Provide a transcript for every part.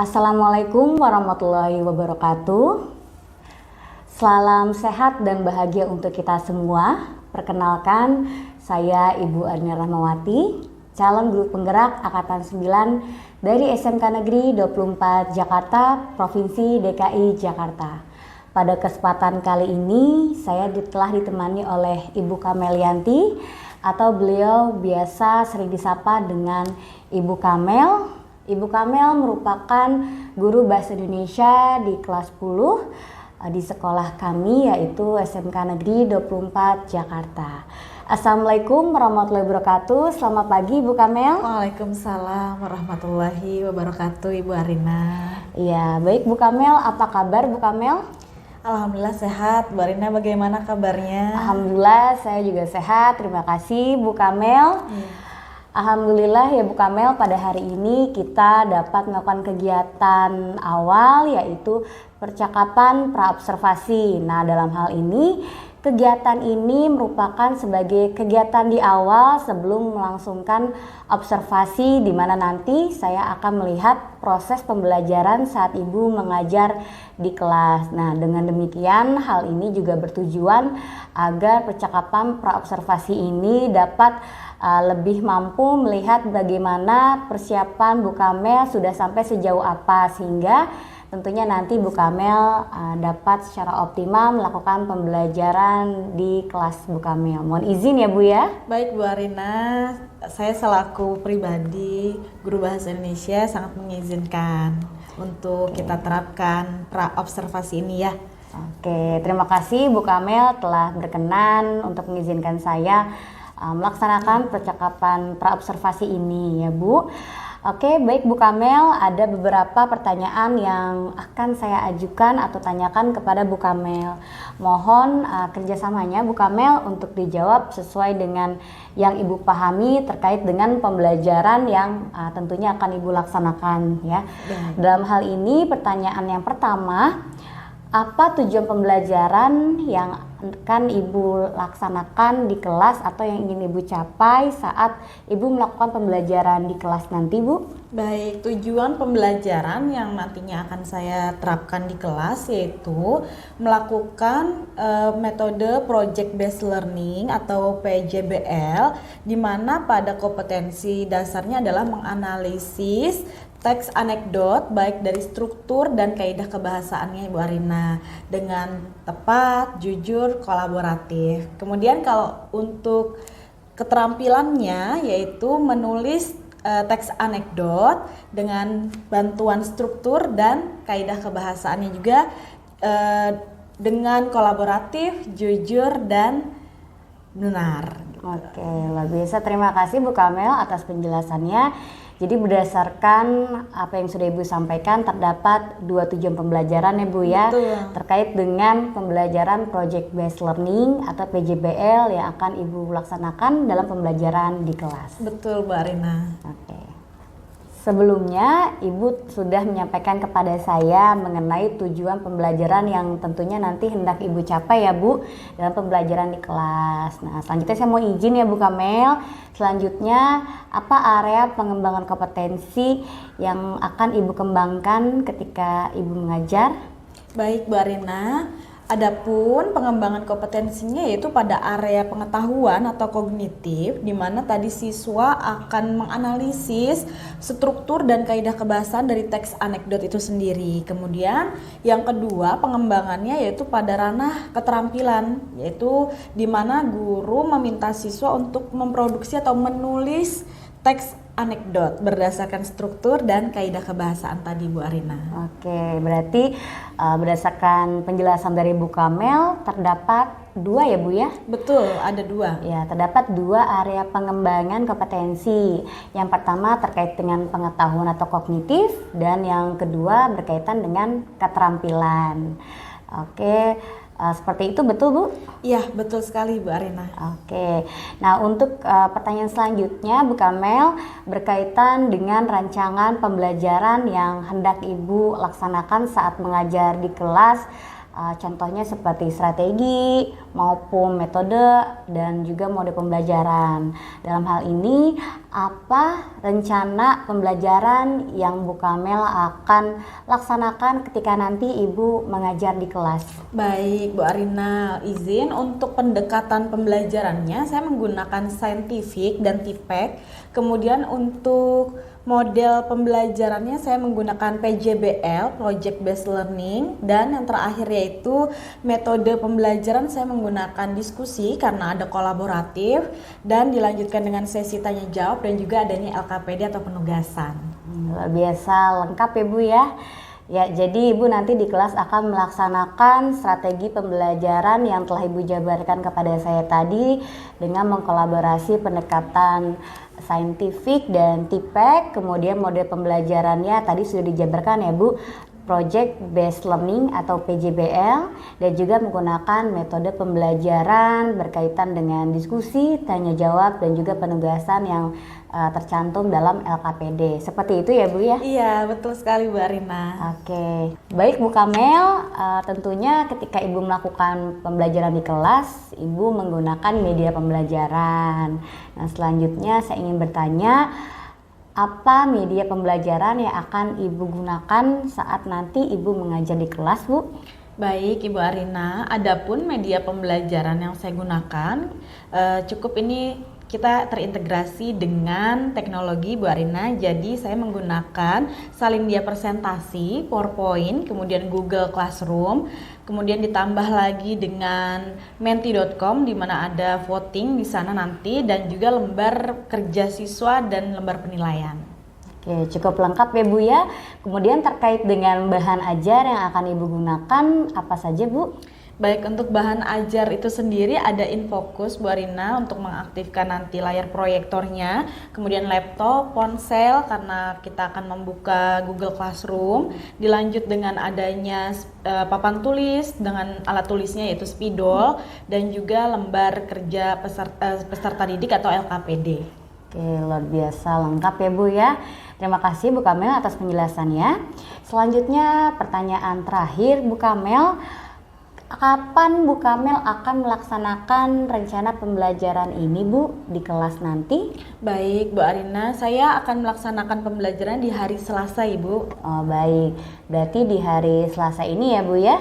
Assalamualaikum warahmatullahi wabarakatuh. Salam sehat dan bahagia untuk kita semua. Perkenalkan, saya Ibu Arina Rahmawati, calon guru penggerak Angkatan 9 dari SMK Negeri 24 Jakarta, Provinsi DKI Jakarta. Pada kesempatan kali ini, saya telah ditemani oleh Ibu Kamelianti, atau beliau biasa sering disapa dengan Ibu Kamel. Ibu Kamel merupakan guru bahasa Indonesia di kelas 10 di sekolah kami, yaitu SMK Negeri 24 Jakarta. Assalamualaikum warahmatullahi wabarakatuh. Selamat pagi Ibu Kamel. Waalaikumsalam warahmatullahi wabarakatuh, Ibu Arina. Iya, baik Bu Kamel. Apa kabar Bu Kamel? Alhamdulillah sehat. Bu Arina bagaimana kabarnya? Alhamdulillah saya juga sehat. Terima kasih Bu Kamel. Alhamdulillah ya Bu Kamel, pada hari ini kita dapat melakukan kegiatan awal, yaitu percakapan praobservasi. Nah, dalam hal ini kegiatan ini merupakan sebagai kegiatan di awal sebelum melangsungkan observasi, di mana nanti saya akan melihat proses pembelajaran saat Ibu mengajar di kelas. Nah, dengan demikian hal ini juga bertujuan agar percakapan praobservasi ini dapat lebih mampu melihat bagaimana persiapan Bu Kamel sudah sampai sejauh apa, sehingga tentunya nanti Bu Kamel dapat secara optimal melakukan pembelajaran di kelas Bu Kamel. Mohon izin ya Bu ya. Baik Bu Arina, saya selaku pribadi guru bahasa Indonesia sangat mengizinkan untuk kita terapkan praobservasi ini ya. Oke, terima kasih Bu Kamel telah berkenan untuk mengizinkan saya melaksanakan percakapan praobservasi ini ya Bu. Oke, baik Bu Kamel, ada beberapa pertanyaan yang akan saya ajukan atau tanyakan kepada Bu Kamel. Mohon kerjasamanya Bu Kamel untuk dijawab sesuai dengan yang Ibu pahami terkait dengan pembelajaran yang tentunya akan Ibu laksanakan ya. Dalam hal ini pertanyaan yang pertama, apa tujuan pembelajaran yang akan Ibu laksanakan di kelas atau yang ingin Ibu capai saat Ibu melakukan pembelajaran di kelas nanti Bu? Baik, tujuan pembelajaran yang nantinya akan saya terapkan di kelas yaitu melakukan metode Project Based Learning atau PJBL, di mana pada kompetensi dasarnya adalah menganalisis teks anekdot baik dari struktur dan kaidah kebahasaannya Ibu Arina dengan tepat, jujur, kolaboratif. Kemudian kalau untuk keterampilannya yaitu menulis teks anekdot dengan bantuan struktur dan kaidah kebahasaannya juga dengan kolaboratif, jujur, dan benar. Oke, luar biasa. Terima kasih Bu Kamel atas penjelasannya. Jadi berdasarkan apa yang sudah Ibu sampaikan, terdapat 2 tujuan pembelajaran ya Bu ya. Betul. Terkait dengan pembelajaran Project Based Learning atau PJBL yang akan Ibu laksanakan dalam pembelajaran di kelas. Betul Bu Arina. Oke. Sebelumnya Ibu sudah menyampaikan kepada saya mengenai tujuan pembelajaran yang tentunya nanti hendak Ibu capai ya Bu dalam pembelajaran di kelas. Nah, selanjutnya saya mau izin ya Bu Kamel. Selanjutnya, apa area pengembangan kompetensi yang akan Ibu kembangkan ketika Ibu mengajar? Baik Bu Arina, adapun pengembangan kompetensinya yaitu pada area pengetahuan atau kognitif, di mana tadi siswa akan menganalisis struktur dan kaidah kebahasaan dari teks anekdot itu sendiri. Kemudian yang kedua pengembangannya yaitu pada ranah keterampilan, yaitu di mana guru meminta siswa untuk memproduksi atau menulis teks anekdot berdasarkan struktur dan kaidah kebahasaan tadi Bu Arina. Oke, berarti berdasarkan penjelasan dari Bu Kamel terdapat 2 ya Bu ya? Betul, ada 2. Ya, terdapat 2 area pengembangan kompetensi. Yang pertama terkait dengan pengetahuan atau kognitif, dan yang kedua berkaitan dengan keterampilan. Oke, seperti itu betul Bu? Iya, betul sekali Bu Arina. Oke, nah untuk pertanyaan selanjutnya Bu Kamel berkaitan dengan rancangan pembelajaran yang hendak Ibu laksanakan saat mengajar di kelas contohnya seperti strategi maupun metode dan juga mode pembelajaran. Dalam hal ini, apa rencana pembelajaran yang Bu Kamel akan laksanakan ketika nanti Ibu mengajar di kelas? Baik, Bu Arina, izin untuk pendekatan pembelajarannya saya menggunakan saintifik dan TIPEK. Kemudian untuk model pembelajarannya saya menggunakan PJBL, Project Based Learning, dan yang terakhir yaitu metode pembelajaran saya menggunakan diskusi karena ada kolaboratif dan dilanjutkan dengan sesi tanya jawab dan juga adanya LKPD atau penugasan. Luar biasa lengkap ya Bu ya. Ya, jadi Ibu nanti di kelas akan melaksanakan strategi pembelajaran yang telah Ibu jabarkan kepada saya tadi dengan mengkolaborasi pendekatan saintifik dan TIPEK. Kemudian mode pembelajarannya tadi sudah dijabarkan ya Bu, Project Based Learning atau PJBL, dan juga menggunakan metode pembelajaran berkaitan dengan diskusi, tanya jawab, dan juga penugasan yang tercantum dalam LKPD. Seperti itu ya Bu ya? Iya, betul sekali Bu Arina. Oke, baik Bu Kamel, tentunya ketika Ibu melakukan pembelajaran di kelas, Ibu menggunakan media pembelajaran. Nah, selanjutnya saya ingin bertanya, apa media pembelajaran yang akan Ibu gunakan saat nanti Ibu mengajar di kelas, Bu? Baik Ibu Arina, adapun media pembelajaran yang saya gunakan cukup ini kita terintegrasi dengan teknologi Bu Arina. Jadi saya menggunakan Salindia Presentasi, PowerPoint, kemudian Google Classroom, kemudian ditambah lagi dengan menti.com di mana ada voting di sana nanti, dan juga lembar kerja siswa dan lembar penilaian. Oke, cukup lengkap ya Bu ya. Kemudian terkait dengan bahan ajar yang akan Ibu gunakan, apa saja Bu? Baik, untuk bahan ajar itu sendiri ada Infocus Bu Arina untuk mengaktifkan nanti layar proyektornya, kemudian laptop, ponsel karena kita akan membuka Google Classroom, dilanjut dengan adanya papan tulis dengan alat tulisnya yaitu spidol, dan juga lembar kerja peserta didik atau LKPD. Oke, luar biasa lengkap ya Bu ya. Terima kasih Bu Kamel atas penjelasannya. Selanjutnya pertanyaan terakhir Bu Kamel, kapan Bu Kamel akan melaksanakan rencana pembelajaran ini Bu di kelas nanti? Baik Bu Arina, saya akan melaksanakan pembelajaran di hari Selasa Ibu. Oh baik, berarti di hari Selasa ini ya Bu ya.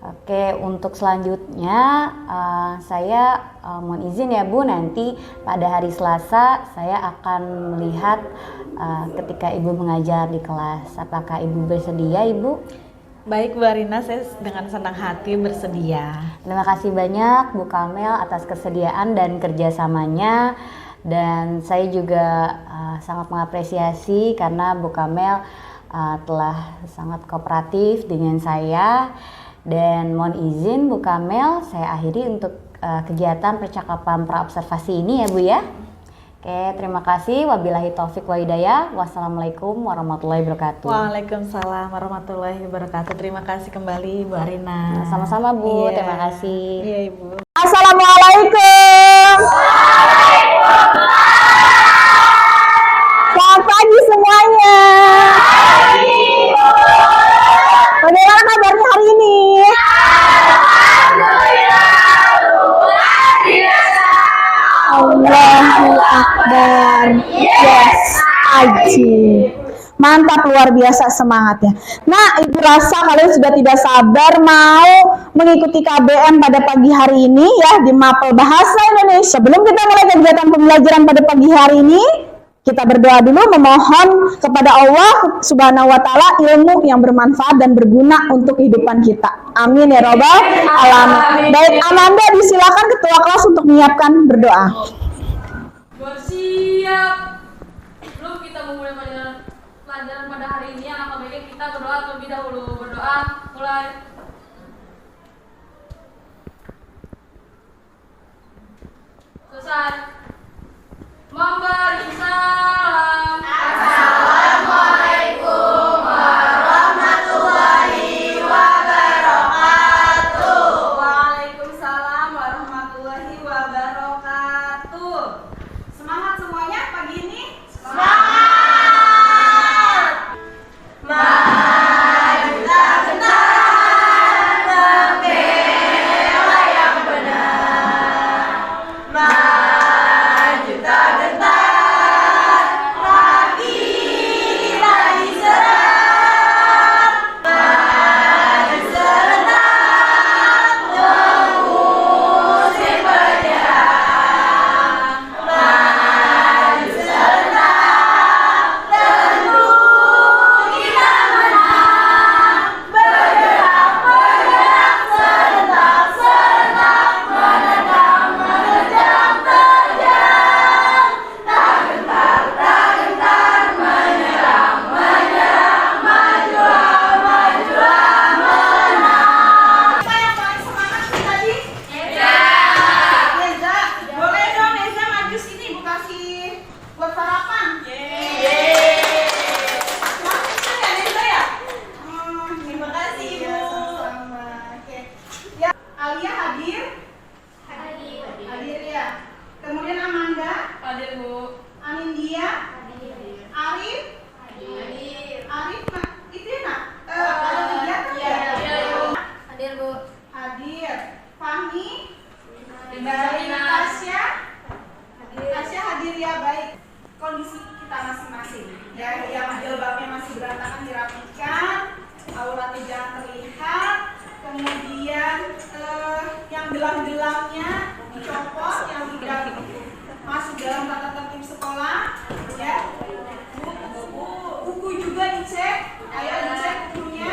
Oke, untuk selanjutnya saya mohon izin ya Bu, nanti pada hari Selasa saya akan melihat ketika Ibu mengajar di kelas. Apakah Ibu bersedia Ibu? Baik Bu Arina, saya dengan senang hati bersedia. Terima kasih banyak Bu Kamel atas kesediaan dan kerjasamanya, dan saya juga sangat mengapresiasi karena Bu Kamel telah sangat kooperatif dengan saya. Dan mohon izin Bu Kamel, saya akhiri untuk kegiatan percakapan praobservasi ini ya Bu ya. Oke, terima kasih. Wabillahi taufik wa hidayah. Wassalamualaikum warahmatullahi wabarakatuh. Waalaikumsalam warahmatullahi wabarakatuh. Terima kasih kembali Bu Arina. Sama-sama Bu, Iya. terima kasih. Iya Ibu. Assalamualaikum. Selamat pagi semuanya. Bagaimana kabarnya hari ini? Allahu Akbar. Yes, Aji. Mantap, luar biasa semangatnya. Nah, Ibu rasa kalian sudah tidak sabar mau mengikuti KBM pada pagi hari ini ya di Mapel Bahasa Indonesia. Sebelum kita mulai kegiatan pembelajaran pada pagi hari ini, kita berdoa dulu memohon kepada Allah Subhanahu wa taala ilmu yang bermanfaat dan berguna untuk kehidupan kita. Amin ya robbal alamin. Baik, Amanda disilakan ketua kelas untuk menyiapkan berdoa. Bersiap. Sebelum kita memulai pelajaran pada hari ini, alangkah baiknya kita berdoa terlebih dahulu. Berdoa, mulai. Selesai. Memberi salam. Assalamualaikum warahmatullahi wabarakatuh. Waalaikumsalam warahmatullahi wabarakatuh. Semangat semuanya pagi ini. Semangat. Mari kita benar dalam tata tertib sekolah, ya. Buku juga dicek, ayo dicek bukunya.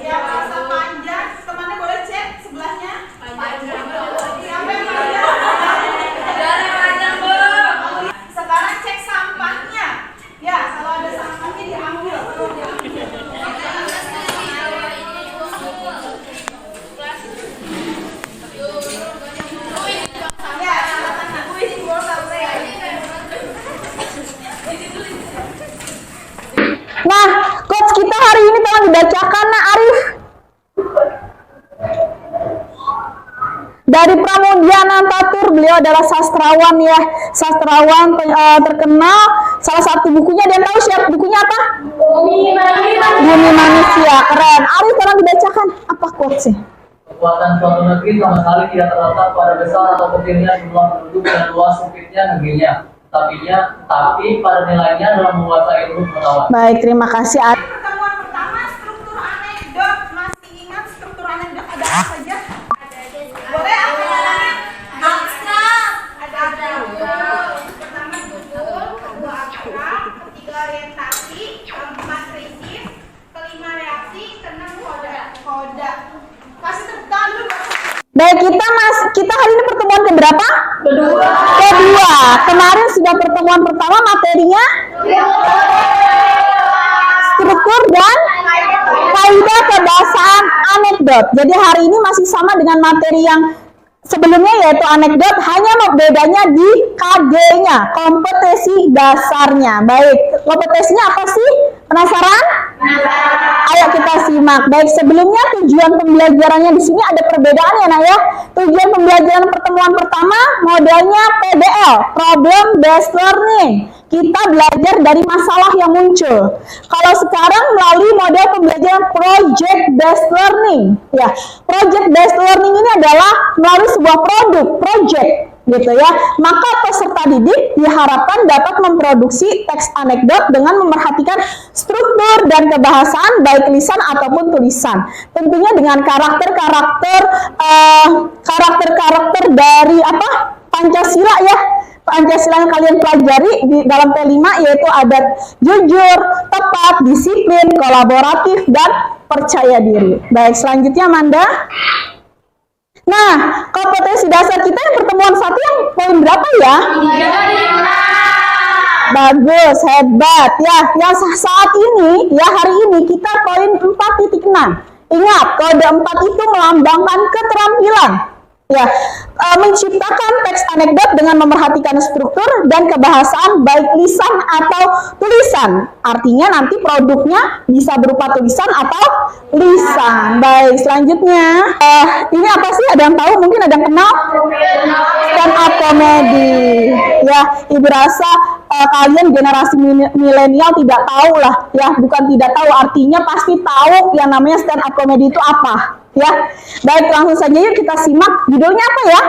Ya, bahasa panjang, temannya boleh cek sebelahnya. Siapa yang panjang? Sekarang cek sampahnya. Ya, kalau ada sampahnya diambil. Ya, Nah, coach kita hari ini telah dibacakan, Nak Arif. Dari Pramudia Nantatur, beliau adalah sastrawan ya, sastrawan terkenal. Salah satu bukunya, dia tahu siapa bukunya apa? Bumi Manusia, keren. Arif telah dibacakan, apa quotes-nya? Kekuatan suatu negeri sama sekali tidak terletak pada besar atau kecilnya jumlah penduduk dan luas sempitnya negerinya, tapi pada nilainya dalam menguasai ilmu pengetahuan. Baik, terima kasih Arif. pertemuan pertama, struktur anekdot. Masih ingat struktur anekdot ada apa saja? Boleh aku ngomongin? Ada pertama tutur, kedua abstrak, ketiga orientasi, keempat prinsip, kelima reaksi, keenam koda. Kasih tepuk tangan dulu. Baik, kita hari ini pertemuan keberapa? Kedua. Kemarin sudah pertemuan pertama, materinya struktur dan kaidah kebahasaan anekdot. Jadi hari ini masih sama dengan materi yang sebelumnya, yaitu anekdot, hanya bedanya di KG-nya, kompetensi dasarnya. Baik, kompetensinya apa sih? Penasaran? Ayo kita simak. Baik, sebelumnya tujuan pembelajarannya di sini ada perbedaan ya, Nak ya. Tujuan pembelajaran pertemuan pertama modelnya PBL, Problem Based Learning. Kita belajar dari masalah yang muncul. Kalau sekarang melalui model pembelajaran Project Based Learning. Ya, Project Based Learning ini adalah melalui sebuah produk, project, gitu ya. Maka peserta didik diharapkan dapat memproduksi teks anekdot dengan memerhatikan struktur dan kebahasaan baik lisan ataupun tulisan. Tentunya dengan karakter-karakter dari apa? Pancasila ya. Pancasila yang kalian pelajari di dalam P5, yaitu ada jujur, tepat, disiplin, kolaboratif, dan percaya diri. Baik, selanjutnya Manda. Nah, kompetensi dasar kita yang pertemuan satu yang poin berapa ya? Bagus, hebat ya. Yang saat ini, ya hari ini kita poin 4.6. Ingat, kode 4 itu melambangkan keterampilan. Ya, menciptakan teks anekdot dengan memerhatikan struktur dan kebahasaan baik lisan atau tulisan. Artinya nanti produknya bisa berupa tulisan atau lisan. Baik, selanjutnya ini apa sih? Ada yang tahu? Mungkin ada yang kenal? Stand up comedy. Ya, ibu rasa kalian generasi milenial tidak tahu lah, ya, bukan tidak tahu, artinya pasti tahu yang namanya stand up comedy itu apa. Ya, baik, langsung saja yuk kita simak. Judulnya apa ya?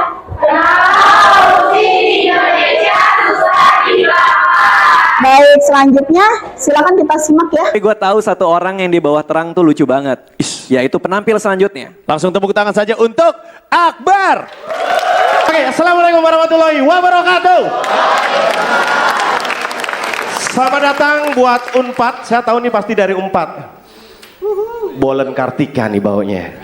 Baik, selanjutnya silakan kita simak ya. Gue tahu satu orang yang di bawah terang tuh lucu banget. Yaitu penampil selanjutnya. Langsung tepuk tangan saja untuk Akbar. Oke, assalamualaikum warahmatullahi wabarakatuh. Selamat datang buat Unpad. Saya tahu nih pasti dari Unpad. Bolen Kartika nih baunya.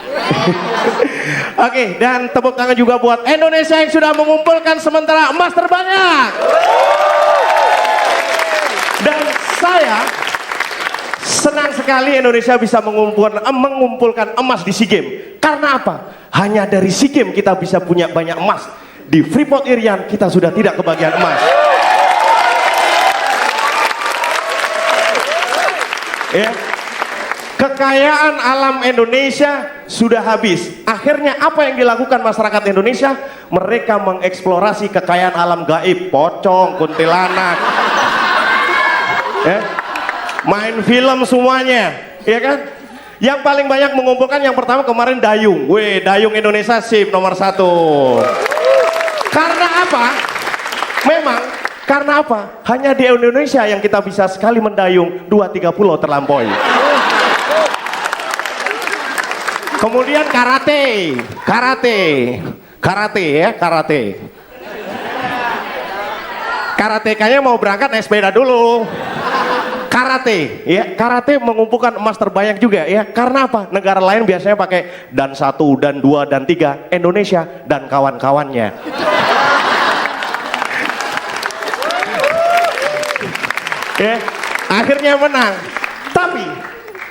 Oke, dan tepuk tangan juga buat Indonesia yang sudah mengumpulkan sementara emas terbanyak. Dan saya senang sekali Indonesia bisa mengumpulkan emas di SEA Games. Karena apa? Hanya dari SEA Games kita bisa punya banyak emas. Di Freeport Irian kita sudah tidak kebagian emas. Ya. Kekayaan alam Indonesia sudah habis. Akhirnya apa yang dilakukan masyarakat Indonesia? Mereka mengeksplorasi kekayaan alam gaib, pocong, kuntilanak, ya, main film semuanya, ya kan? Yang paling banyak mengumpulkan yang pertama kemarin dayung. Dayung Indonesia sip nomor 1. Karena apa? Memang karena apa? Hanya di Indonesia yang kita bisa sekali mendayung 2-3 pulau terlampaui. Kemudian karate ya, karate. Karatekanya mau berangkat naik sepeda dulu. Karate, ya, karate mengumpulkan emas terbanyak juga, ya. Karena apa? Negara lain biasanya pakai dan 1, dan 2, dan 3. Indonesia dan kawan-kawannya. Ya, akhirnya menang. Tapi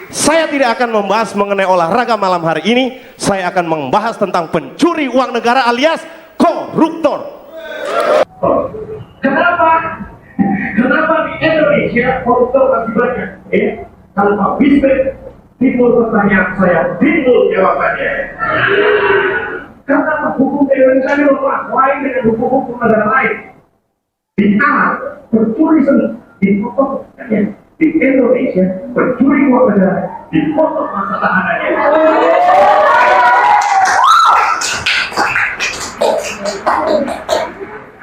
saya tidak akan membahas mengenai olahraga malam hari ini. Saya akan membahas tentang pencuri uang negara alias koruptor. Kenapa? Kenapa di Indonesia koruptor masih banyak? Kalau Pak Bisbek timbul pertanyaan saya, timbul jawabannya. Karena hukum Indonesia ini lemah, lain dengan hukum-hukum negara lain. Di Arab, pencuri seni dipotong tangannya. Di Indonesia, pencuri uang negara dipotong masa tahanannya.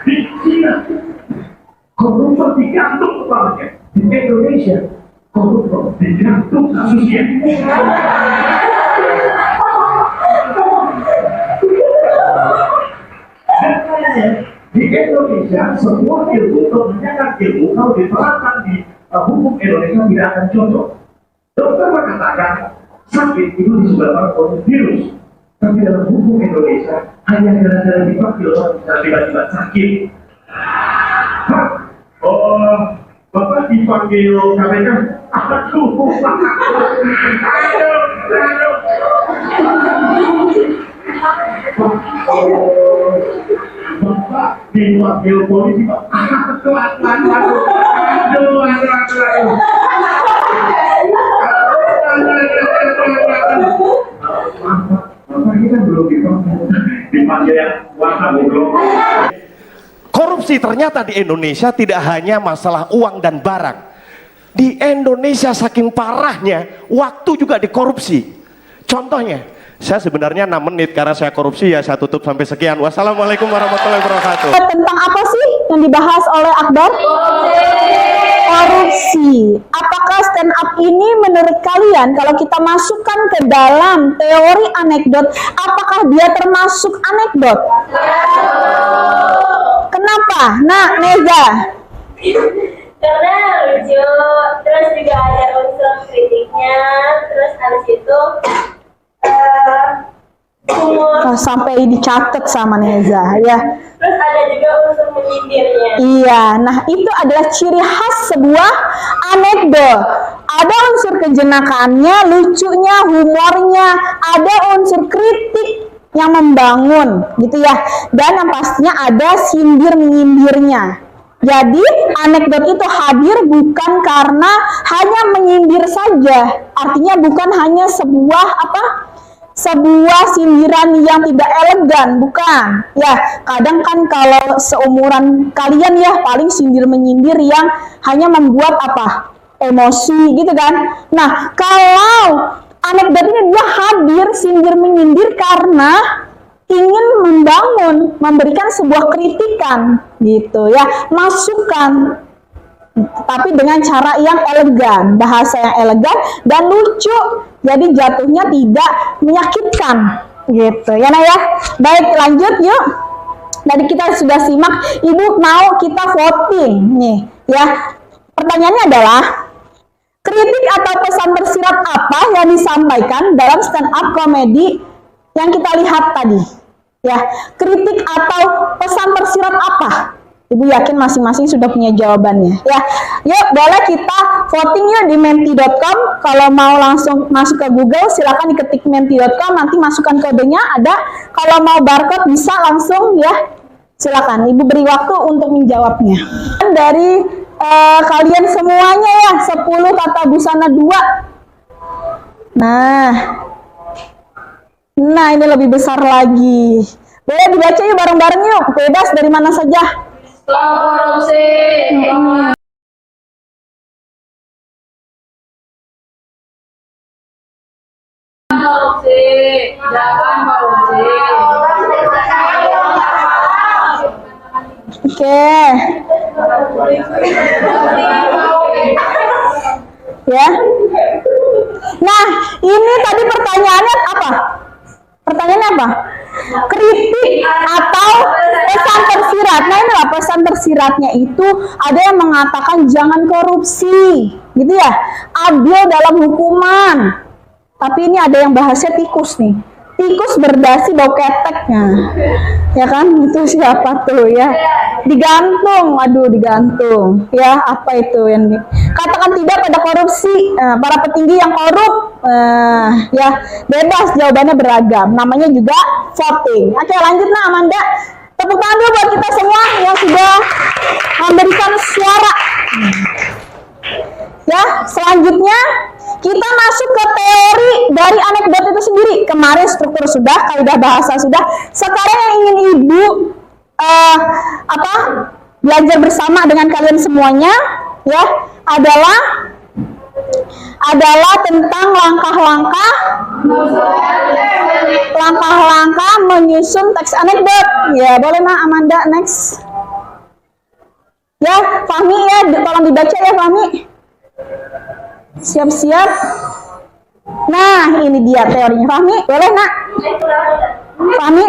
Di China, koruptor digantung kepalanya. Di Indonesia, koruptor digantung kasusnya. Di Indonesia, semua ilmu, kebanyakan ilmu kalau diterapkan di hukum Indonesia tidak akan cocok. Dokter mengatakan sakit itu disebabkan oleh virus. Tapi dalam hukum Indonesia hanya gara-gara dipanggil orang bisa tiba-tiba sakit. Oh, Bapak dipanggil KPK? Aduh, Bapak dipanggil polisi, Pak. Bapak ini kan belum dipanggil yang warna bodoh. Korupsi ternyata di Indonesia tidak hanya masalah uang dan barang. Di Indonesia saking parahnya, waktu juga dikorupsi. Contohnya, saya sebenarnya 6 menit karena saya korupsi, ya saya tutup sampai sekian. Wassalamualaikum warahmatullahi wabarakatuh. Tentang apa sih yang dibahas oleh Akbar? Korupsi. Apakah stand up ini menurut kalian kalau kita masukkan ke dalam teori anekdot, apakah dia termasuk anekdot? Kenapa? Nah, Neza. Karena lucu, terus juga ada unsur kritiknya, terus habis itu humor. Sampai dicatat sama Neza, ya. Terus ada juga unsur menyindirnya. Iya, nah itu adalah ciri khas sebuah anekdot. Ada unsur kejenakannya, lucunya, humornya, ada unsur kritik yang membangun, gitu ya. Dan yang pastinya ada sindir-menyindirnya. Jadi anekdot itu hadir bukan karena hanya menyindir saja. Artinya bukan hanya sebuah sebuah sindiran yang tidak elegan, bukan. Ya, kadang kan kalau seumuran kalian ya paling sindir-menyindir yang hanya membuat emosi gitu kan. Nah, kalau anekdot ini dia hadir sindir-menyindir karena ingin membangun, memberikan sebuah kritikan gitu ya, masukan, tapi dengan cara yang elegan, bahasa yang elegan dan lucu, jadi jatuhnya tidak menyakitkan gitu ya. Nah ya, baik, lanjut yuk. Tadi kita sudah simak, Ibu mau kita voting nih ya. Pertanyaannya adalah, kritik atau pesan tersirat apa yang disampaikan dalam stand up comedy yang kita lihat tadi? Ya, kritik atau pesan tersirat apa? Ibu yakin masing-masing sudah punya jawabannya. Ya, yuk boleh kita voting yuk di menti.com. Kalau mau langsung masuk ke Google, silakan diketik menti.com. Nanti masukkan kodenya ada. Kalau mau barcode bisa langsung ya. Silakan. Ibu beri waktu untuk menjawabnya. Dari kalian semuanya ya, 10 tata busana 2. Nah ini lebih besar lagi. Boleh dibaca yuk bareng-bareng yuk. Bebas dari mana saja. Korupsi. Korupsi. Jangan korupsi. Oke. Ya. Nah, ini tadi pertanyaannya apa? Pertanyaannya apa? Kritik atau pesan tersirat tersirat. Nah inilah pesan tersiratnya itu ada yang mengatakan jangan korupsi, gitu ya. Adil dalam hukuman. Tapi ini ada yang bahasnya tikus nih. Tikus berdasi bau keteknya, ya kan? Itu siapa tuh ya? Digantung, aduh digantung, ya apa itu yang katakan tidak pada korupsi, para petinggi yang korup, ya bebas, jawabannya beragam, namanya juga voting. Oke lanjut nah Amanda, tepuk tangan dulu buat kita semua yang sudah memberikan suara. Ya, selanjutnya kita masuk ke teori dari anekdot itu sendiri. Kemarin struktur sudah, kaidah bahasa sudah. Sekarang yang ingin Ibu belajar bersama dengan kalian semuanya ya adalah tentang langkah-langkah menyusun teks anekdot. Ya, boleh Nah Amanda next. Ya, Fahmi ya, tolong dibaca ya Fahmi. Siap-siap. Nah, ini dia teorinya. Fahmi, boleh nak? Fahmi,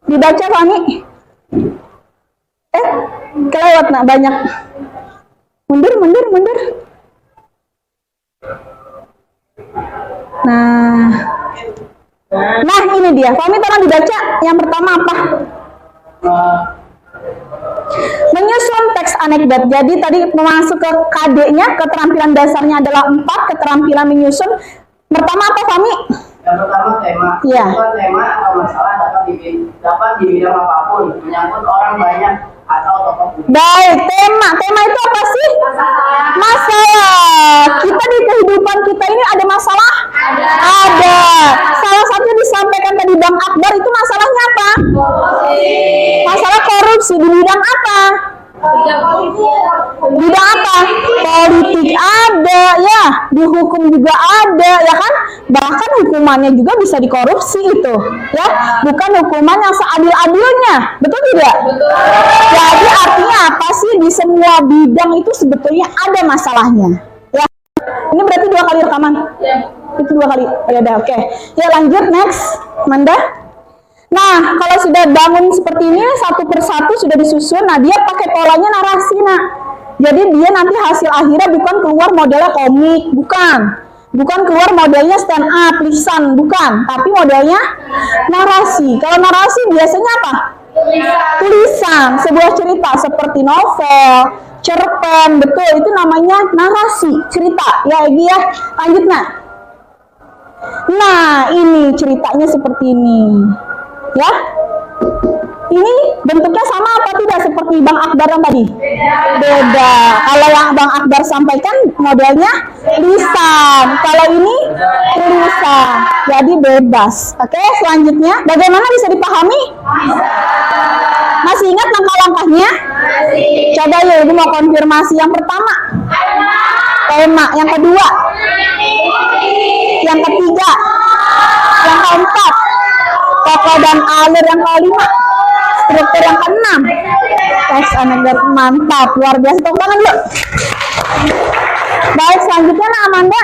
dibaca Fahmi. Kelewat nak banyak. Mundur. Nah ini dia. Fahmi tolong dibaca. Yang pertama apa? Menyusun teks anekdot. Jadi tadi masuk ke KD-nya, keterampilan dasarnya adalah 4, keterampilan menyusun. Pertama apa Fahmi? Yang pertama tema. Ya. Tema atau masalah dapat di bidang apapun, menyangkut orang banyak atau tokoh. Baik, tema itu apa sih? Masalah. Kita di kehidupan kita ini ada masalah? Ada. Salah satu disampaikan tadi Bang Akbar itu masalahnya apa? Masalah korupsi di bidang apa? Bidang apa? Politik ada, ya. Di hukum juga ada, ya kan? Bahkan hukumannya juga bisa dikorupsi itu, ya. Bukan hukuman yang seadil-adilnya, betul tidak? Betul. Jadi artinya apa sih? Di semua bidang itu sebetulnya ada masalahnya, ya. Ini berarti 2 kali rekaman. Itu 2 kali. Ya udah, oke. Ya lanjut next, Manda. Nah, kalau sudah bangun seperti ini, satu persatu sudah disusun, nah dia pakai polanya narasi, nak. Jadi dia nanti hasil akhirnya bukan keluar modelnya komik, bukan keluar modelnya stand up, lisan, bukan. Tapi modelnya narasi. Kalau narasi biasanya apa? Tulisan, sebuah cerita seperti novel, cerpen, betul, itu namanya narasi, cerita. Ya, Egi ya, lanjut, nak. Nah, ini ceritanya seperti ini. Ya, ini bentuknya sama apa tidak seperti Bang Akbar yang tadi? Beda. Kalau yang Bang Akbar sampaikan modelnya lisan, kalau ini tulisan, jadi bebas. Oke, selanjutnya bagaimana bisa dipahami? Masih ingat langkah-langkahnya? Coba ya, Ibu mau konfirmasi. Yang pertama, tema. Yang kedua, yang ketiga, yang keempat, tokoh dan alur. Yang kelima, struktur. Yang keenam, teks anekdot. Mantap, luar biasa. Tepuk tangan dulu. Baik, selanjutnya Nak Amanda.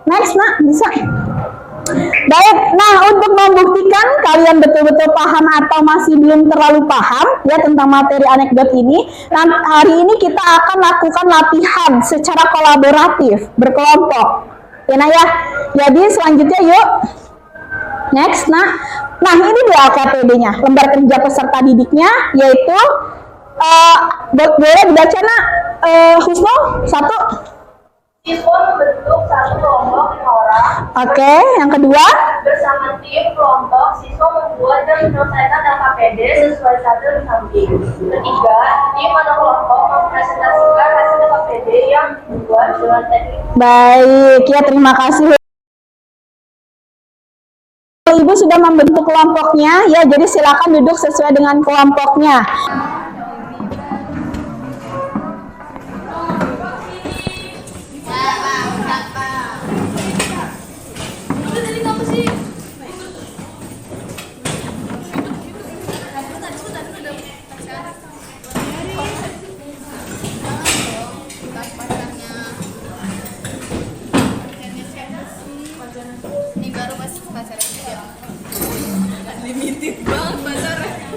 Next Nak, bisa. Baik, nah untuk membuktikan kalian betul-betul paham atau masih belum terlalu paham ya tentang materi anekdot ini, hari ini kita akan lakukan latihan secara kolaboratif, berkelompok. Ya Nak ya. Jadi selanjutnya yuk. Next, nah ini dia LKPD-nya, lembar kerja peserta didiknya, yaitu boleh dibaca Nak, Husno, 1. Siswa membentuk satu kelompok 5 orang. Oke, yang kedua. Bersama tim kelompok, siswa membuat dan menyelesaikan LKPD sesuai satu dan samping. Ketiga, tim atau kelompok mempresentasikan hasil LKPD yang dibuat dengan teknik. Baik, ya terima kasih. Ibu sudah membentuk kelompoknya, ya jadi silakan duduk sesuai dengan kelompoknya. Limited banget pasarnya.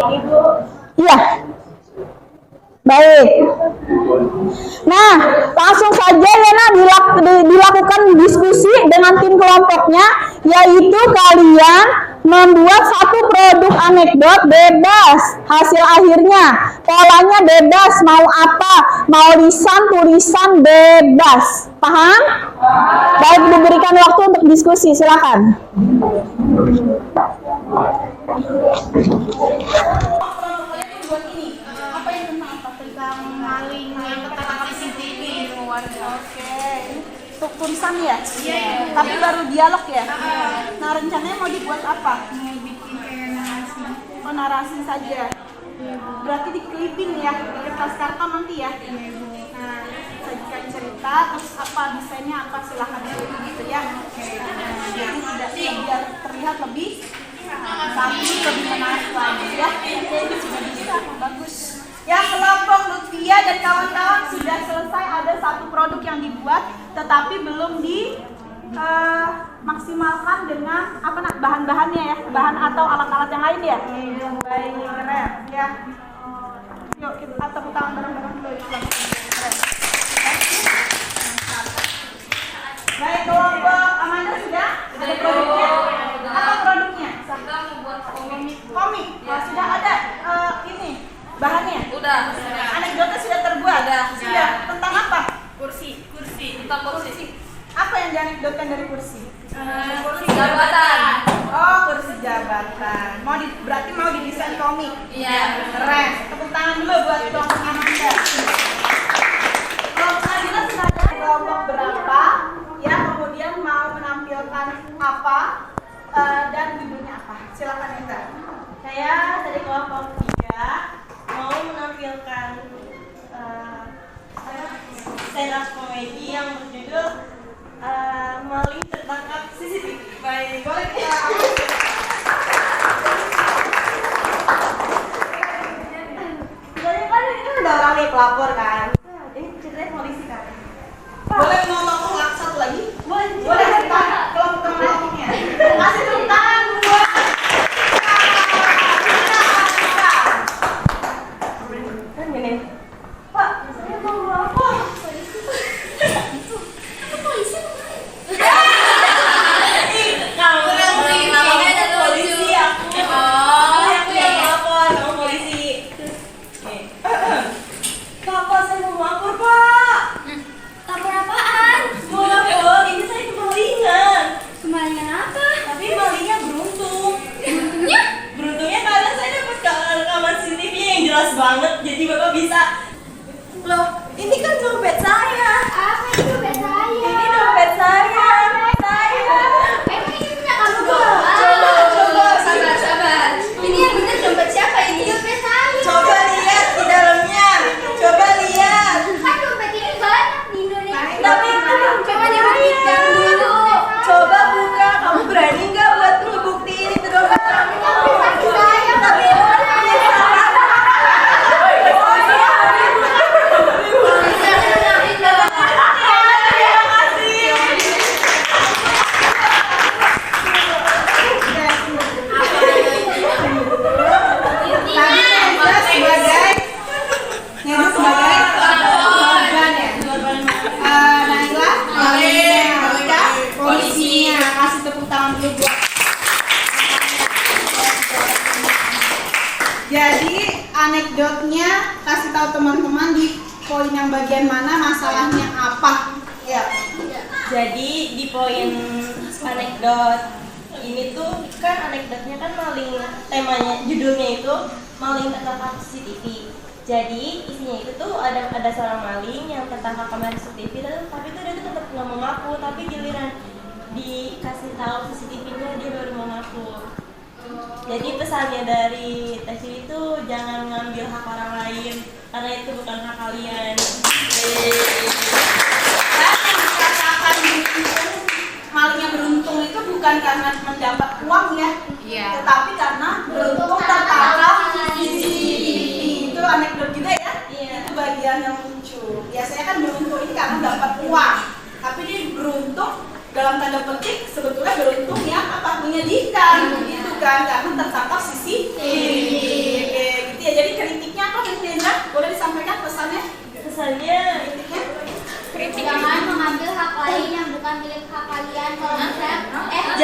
ini, Bu. Iya. Baik. Nah, langsung saja ya Nak dilakukan diskusi dengan tim kelompoknya, yaitu kalian membuat satu produk anekdot bebas. Hasil akhirnya polanya bebas, mau apa? Mau lisan, tulisan bebas. Paham? Baik, diberikan waktu untuk diskusi, silakan. Untuk tulisan ya? Tapi baru dialog ya? Nah, rencananya mau dibuat apa? Mau bikin kayak narasi. Oh, narasi saja. Berarti di clipping ya, di kertas karton nanti ya? Nah, sajikan cerita, terus apa desainnya apa, silahkan gitu ya. Jadi tidak biar terlihat lebih cantik, lebih menarik lagi ya. Oke, sudah bisa, bagus. Ya, kelompok Lutfia dan kawan-kawan sudah selesai, ada satu produk yang dibuat tetapi belum maksimalkan dengan apa nak bahan-bahannya ya, bahan atau alat-alat yang lain ya. Baik, keren ya. Yuk kita tepuk tangan bareng-bareng dulu. Keren. Baik, kelompok Amanda sudah ada produknya. Apa produknya? Kita membuat komik. Komik. Oh, sudah ada ini bahannya. Udah. Anekdotnya sudah terbuat. Sudah. Tentang apa? Kursi. Tentang kursi. Apa yang dianekdotkan dari kursi? Kursi jabatan. Oh, kursi jabatan. Berarti mau didesain komik? Iya. Keren. Tepuk tangan dulu buat kelompok Amanda. Kelompok Amanda sudah ada kelompok berapa? Ya, kemudian mau menampilkan apa dan judulnya apa? Silakan Enda. Saya dari kelompok 3 mau menampilkan stand up komedi yang berjudul Maling Tertangkap CCTV. Baik, boleh kita Jadi kan ini kan ada orang nih pelapor kan. Ini ceritanya polisi kan. boleh mau tolong satu lagi? Boleh. Boleh kita kelompoknya. Kasih tepuk tangan buat Kan gini. Pak, saya mau melapor. Polisi aku. Aku yang melapor sama polisi. Bapak, saya mau melapor, Pak. Lapor apaan? Mau lapor, ini saya kemalingan. Kemalingan apa? Tapi malingnya beruntung. Beruntungnya? Beruntungnya karena saya dapat rekaman CCTV yang jelas banget. Jadi Bapak bisa. Loh, ini kan dompet saya. Apa itu dompet saya? Ini dompet saya. Emang ini punya kamu Coba. Sabar. Ini yang bener dompet siapa ini? Dompet saya. Coba lihat di dalamnya. Coba lihat. Kan dompet ini banyak di Indonesia. Tapi itu coba dibuktikan dulu. Coba buka. Kamu berani nggak buat ngebuktiin itu dompet kamu? Tapi saya Tapi polisinya. Kasih tepuk tangan dulu buat. Jadi anekdotnya kasih tahu teman-teman di poin yang bagian mana, masalahnya apa. Ya. Jadi di poin anekdot ini tuh kan anekdotnya kan maling, temanya judulnya itu maling tertangkap CCTV. Jadi isinya itu tuh ada seorang maling yang tertangkap kamera CCTV, tapi tuh dia tuh tetap nggak mau ngaku, tapi giliran dikasih tahu CCTV-nya dia baru mau ngaku. Jadi pesannya dari tes itu jangan ngambil hak orang lain karena itu bukan hak kalian. Dikatakan malingnya beruntung itu bukan karena mendapat uang ya, tetapi karena beruntung tertangkap CCTV. Itu anekdot juga ya. Itu bagian yang lucu. Biasanya kan beruntung ini karena dapat uang, tapi dia beruntung dalam tanda petik sebetulnya beruntung yang apa, menyedihkan gitu kan, karena tertangkap CCTV.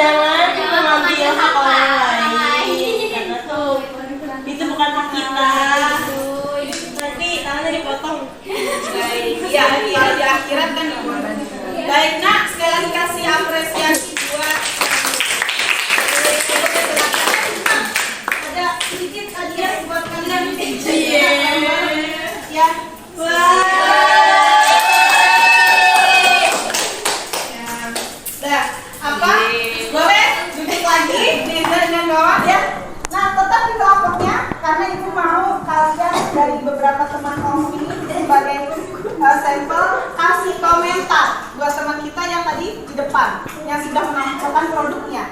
jangan mengambil hak orang lain karena tuh itu bukan hak kita. Nanti tangannya dipotong. Iya, di akhirat kan. Baik nak, sekali lagi kasih apresiasi buat ada sedikit hadiah buat kalian. Ya. Dah, apa? Boleh duduk lagi, dengan bawa ya. Nah, tetap di kelompoknya karena ibu mau kalian dari beberapa teman kelompok ini sebagai sampel kasih komentar buat teman kita yang tadi di depan yang sudah menampilkan produknya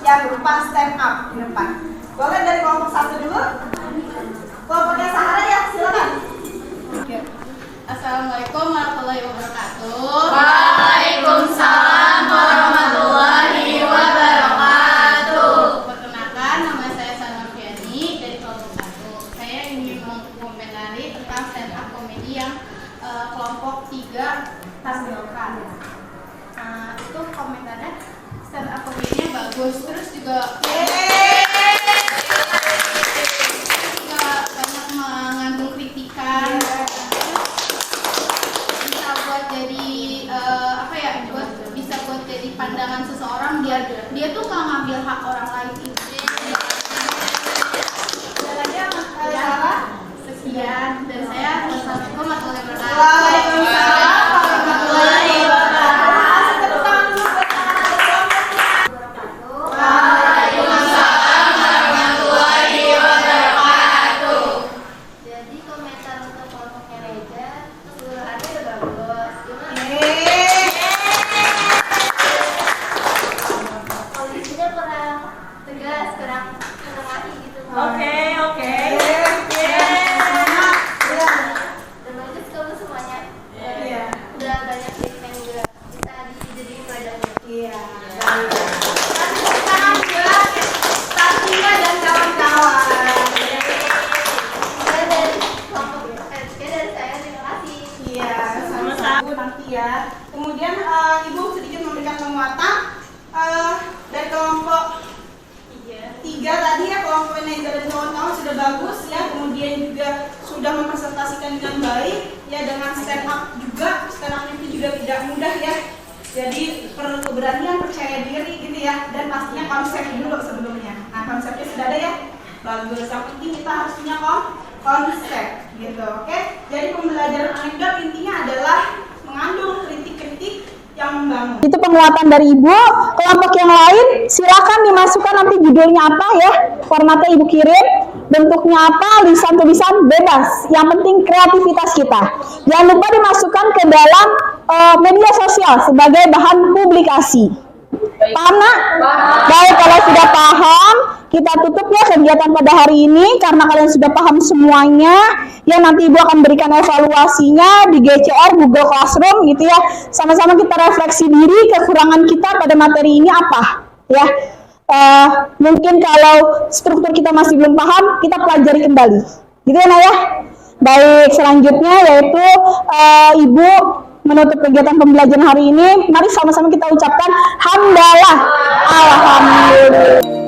yang berupa stand up di depan. Boleh dari kelompok satu dulu? Kelompoknya Sahara ya, silakan. Assalamualaikum warahmatullahi wabarakatuh. Waalaikumsalam warahmatullahi wabarakatuh. Perkenalkan, nama saya Sanur Fiani dari kelompok 1. Saya ingin mengomentari tentang stand up komedi yang kelompok 3 tampilkan. Itu komentarnya stand up komedinya bagus, terus juga banyak mengandung kritikan. Bisa buat jadi bisa buat jadi pandangan seseorang biar dia tuh nggak ngambil hak orang lain itu. Sekian dan saya wassalamualaikum warahmatullahi wabarakatuh. Waalaikumsalam warahmatullahi wabarakatuh. Waalaikumsalam warahmatullahi wabarakatuh. Jadi komentar untuk kelompoknya Reza keseluruhannya udah bagus. Kondisinya kurang tegas, kurang menengahi gitu. Oke. Dan bagus kamu semuanya. Udah banyak tips yang juga bisa dijadiin pelajaran. Iya. Kasih tangan buat Tasya dan kawan-kawan. Saya dari kelompok dari saya, terima kasih. Iya, sama-sama nanti ya. Kemudian Ibu sedikit memberikan penguatan dari kelompok 3 tadi ya, kelompok Neza dan kawan-kawan sudah bagus ya. Kemudian juga sudah mempresentasikan dengan baik ya, dengan stand up juga. Stand up itu juga tidak mudah ya. Jadi perlu keberanian, percaya diri gitu ya, dan pastinya konsep dulu sebelumnya. Nah, konsepnya sudah ada ya, bagus. Yang penting kita harus punya konsep gitu, oke? Jadi pembelajaran anekdot intinya adalah mengandung kritik-kritik yang membangun. Itu penguatan dari Ibu. Kelompok yang lain silakan dimasukkan nanti judulnya apa ya, formatnya Ibu kirim, bentuknya apa, tulisan-tulisan bebas. Yang penting kreativitas kita. Jangan lupa dimasukkan ke dalam media sosial sebagai bahan publikasi. Paham nak? Baik, kalau sudah paham, kita tutup ya kegiatan pada hari ini karena kalian sudah paham semuanya. Ya, nanti Ibu akan berikan evaluasinya di GCR, Google Classroom gitu ya. Sama-sama kita refleksi diri, kekurangan kita pada materi ini apa ya. Mungkin kalau struktur kita masih belum paham, kita pelajari kembali. Gitu ya, Nah ya. Baik, selanjutnya yaitu Ibu menutup kegiatan pembelajaran hari ini. Mari sama-sama kita ucapkan hamdalah. Alhamdulillah.